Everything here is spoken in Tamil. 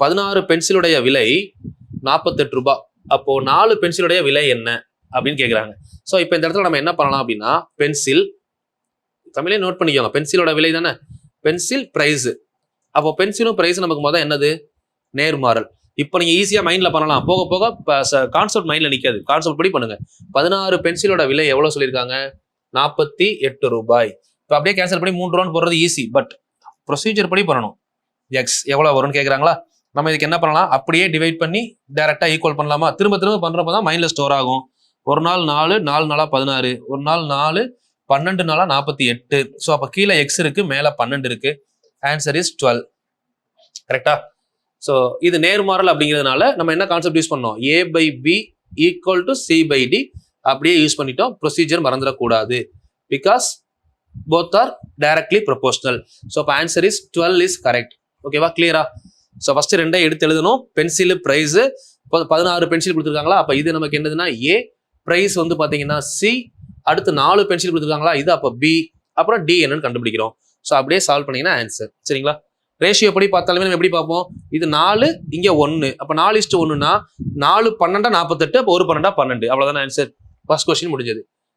16 பென்சிலுடைய விலை 48 ரூபாய். அப்போ 4 பென்சிலுடைய விலை என்ன அப்படின்னு கேட்குறாங்க. ஸோ இப்போ இந்த இடத்துல நம்ம என்ன பண்ணலாம் அப்படின்னா, பென்சில் தமிழே நோட் பண்ணிக்கோங்க, பென்சிலோட விலை தானே, பென்சில் பிரைஸ். அப்போ பென்சிலும் பிரைஸ் நமக்கு முதல் என்னது, நேர்மாறல். இப்போ நீங்க ஈஸியா மைண்ட்ல பண்ணலாம், போக போக கான்செப்ட் மைண்ட்ல நிக்காது, கான்செப்ட் படி பண்ணுங்க. 16 பென்சிலோட விலை எவ்வளவு சொல்லியிருக்காங்க, 48 ரூபாய். இப்போ அப்படியே கேன்சல் பண்ணி 3 ரூபான்னு போடுறது ஈஸி, பட் ப்ரொசீஜர் படி பண்ணணும். எக்ஸ் எவ்வளவு வரும்னு கேட்குறாங்களா, நம்ம இதுக்கு என்ன பண்ணலாம், அப்படியே டிவைட் பண்ணி டைரக்டா ஈக்குவல் பண்ணலாமா. திரும்ப திரும்ப பண்றப்ப தான் மைண்ட்ல ஸ்டோர் ஆகும். ஒரு நாள் 4, 4 நாளா 16, ஒரு நாள் 4, 12 நாளா 48. ஸோ அப்போ கீழே எக்ஸ் இருக்கு, மேல 12 இருக்கு. Answer is 12. கரெக்டா? ஸோ இது நேர்மாறல் அப்படிங்கிறதுனால நம்ம என்ன கான்செப்ட் யூஸ் பண்ணோம், a by b equal to c by d அப்படியே யூஸ் பண்ணிட்டோம். ப்ரொசீஜர் மறந்துடக்கூடாது, because both are directly proportional. So அப்போ ஆன்சர் இஸ் 12 இஸ் கரெக்ட். ஓகேவா, கிளியரா? ஸோ ஃபர்ஸ்ட் ரெண்டே எடுத்து எழுதணும். பென்சில் பிரைஸ் 16 பென்சில் கொடுத்துருக்காங்களா, அப்போ இது நமக்கு என்னதுன்னா ஏ, பிரைஸ் வந்து பார்த்தீங்கன்னா சி, அடுத்து 4 பென்சில் கொடுத்துருக்காங்களா, இது அப்போ பி, அப்புறம் டி என்னன்னு கண்டுபிடிக்கிறோம். ஸோ அப்படியே சால்வ் பண்ணீங்கன்னா ஆன்சர். சரிங்களா? ரேஷியோ படி பார்த்தாலுமே நம்ம எப்படி பார்ப்போம், இது 4 இங்கே 1, அப்போ 4:1னா 4 12 48, அப்போ 1 12 12, அவ்வளோதான ஆன்சர். ஃபர்ஸ்ட் கொஸ்டின் முடிஞ்சது.